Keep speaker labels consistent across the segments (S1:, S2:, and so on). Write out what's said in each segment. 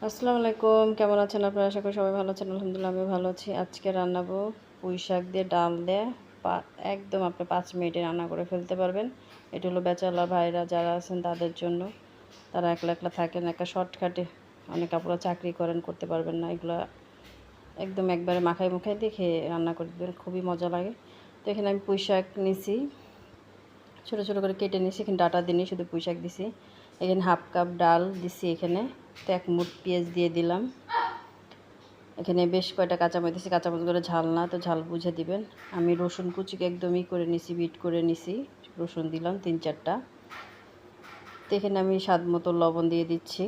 S1: আসসালামু আলাইকুম, কেমন আছেন আপনারা? আশা করি সবাই ভালো আছেন। আলহামদুলিল্লাহ আমি ভালো আছি। আজকে রান্নাবো পুঁই শাক দিয়ে ডাল দিয়ে একদম আপনি 5 মিনিটে রান্না করে ফেলতে পারবেন। এটা হলো ব্যাচেলর ভাইরা যারা আছেন তাদের জন্য। তারা একলা একলা থাকেন, একটা শর্টকাটে অনেক আপুরা চাকরি করেন, করতে পারবেন না। এগুলো একদম একবারে মাখাই মুখাই দিয়ে খেয়ে রান্না করে দেবেন, খুবই মজা লাগে। তো এখানে আমি পুঁই শাক নিছি, ছোটো ছোটো করে কেটে নিছি। এখানে ডাটা দিইনি, শুধু পুঁই শাক দিছি। এখানে হাফ কাপ ডাল দিছি। এখানে তো 1 মুঠ পেঁয়াজ দিয়ে দিলাম। এখানে বেশ কয়টা কাঁচামরিচ দিছি, কাঁচামরিচগুলো ঝাল না, তো ঝাল বুঝে দিবেন। আমি রসুন কুচিকে একদমই করে নিছি, বিট করে নিছি। রসুন দিলাম 3-4টা। তো এখানে আমি স্বাদ মতো লবণ দিয়ে দিচ্ছি।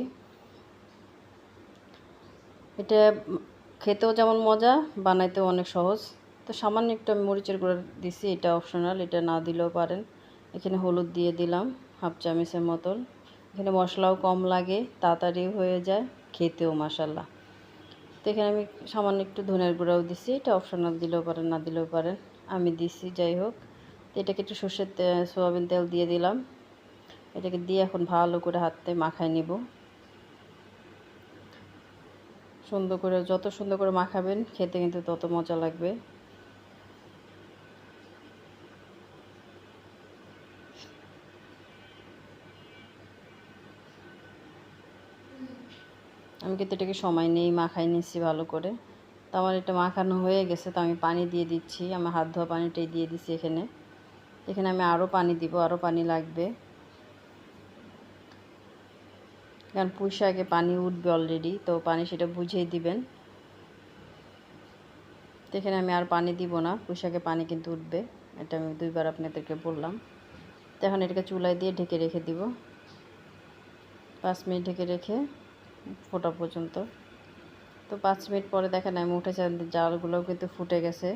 S1: এটা খেতেও যেমন মজা, বানাইতেও অনেক সহজ। তো সামান্য একটু আমি মরিচের গুঁড়ো দিছি, এটা অপশনাল, এটা না দিলেও পারেন। এখানে হলুদ দিয়ে দিলাম হাফ চামচের মতন। এখানে মশলাও কম লাগে, তাড়াতাড়ি হয়ে যায়, খেতেও মাশাল্লাহ। তো এখানে আমি সামান্য একটু ধনের গুঁড়াও দিছি, এটা অপশনাল, দিলেও পারেন না দিলেও পারেন, আমি দিছি যাই হোক। তো এটাকে একটু সর্ষের সয়াবিন তেল দিয়ে দিলাম। এটাকে দিয়ে এখন ভালো করে হাতে মাখায় নিব। সুন্দর করে, যত সুন্দর করে মাখাবেন খেতে কিন্তু তত মজা লাগবে। আমি কিন্তু এটাকে সময় নেই, মাখাই নিচ্ছি ভালো করে। তো আমার এটা মাখানো হয়ে গেছে, তো আমি পানি দিয়ে দিচ্ছি। আমার হাত ধোয়া পানিটাই দিয়ে দিচ্ছি এখানে। এখানে আমি আরও পানি দিব, আরও পানি লাগবে, কারণ পুঁই শাকে পানি উঠবে অলরেডি, তো পানি সেটা বুঝিয়ে দিবেন। তো এখানে আমি আর পানি দিব না, পুঁই শাকে পানি কিন্তু উঠবে, এটা আমি 2বার আপনাদেরকে বললাম। তো এখন এটাকে চুলায় দিয়ে ঢেকে রেখে দিব 5 মিনিট, ঢেকে রেখে ফোটা পর্যন্ত। তো 5 মিনিট পরে দেখেন আমি উঠেছি, জালগুলোও কিন্তু ফুটে গেছে।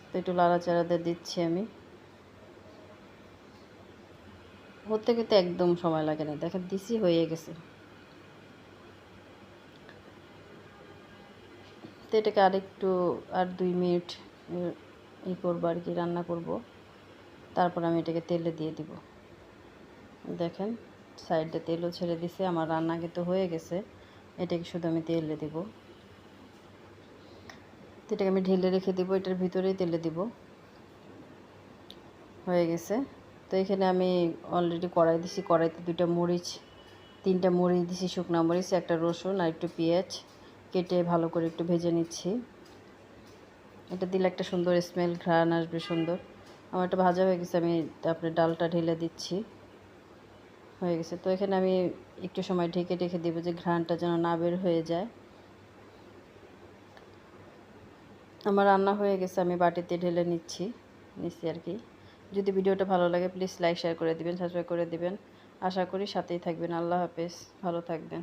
S1: তো একটু লাড়াচাড়া দিয়ে দিচ্ছি আমি। হতে কিন্তু একদম সময় লাগে না, দেখেন দিছি হয়ে গেছে। তো এটাকে আরেকটু আর 2 মিনিট ই করবো আর কি, রান্না করব। তারপর আমি এটাকে তেলে দিয়ে দিব। দেখেন সাইডে তেলও ছেড়ে দিছে, আমার রান্না কিন্তু হয়ে গেছে। এটাকে শুধু আমি তেলে দিব। তো এটাকে আমি ঢেলে রেখে দিব, এটার ভিতরেই তেলে দিব। হয়ে গেছে। তো এখানে আমি অলরেডি কড়াই দিছি, কড়াইতে 2টা মরিচ, 3টা মরিচ দিছি, শুকনো মরিচ, একটা রসুন আর একটু পেঁয়াজ কেটে ভালো করে একটু ভেজে নিচ্ছি। এটা দিলে একটা সুন্দর স্মেল, ঘ্রাণ আসবে সুন্দর। আমার এটা ভাজা হয়ে গেছে, আমি তারপরে ডালটা ঢেলে দিচ্ছি। হয়ে গেছে। তো এখানে আমি একটু সময় ঢেকে রেখে দেবো, যে ঘ্রাণটা যেন না বের হয়ে যায়। আমার রান্না হয়ে গেছে, আমি বাটিতে ঢেলে নিচ্ছি আর কি। যদি ভিডিওটা ভালো লাগে প্লিজ লাইক শেয়ার করে দিবেন, সাবস্ক্রাইব করে দিবেন। আশা করি সাথেই থাকবেন। আল্লাহ হাফেজ, ভালো থাকবেন।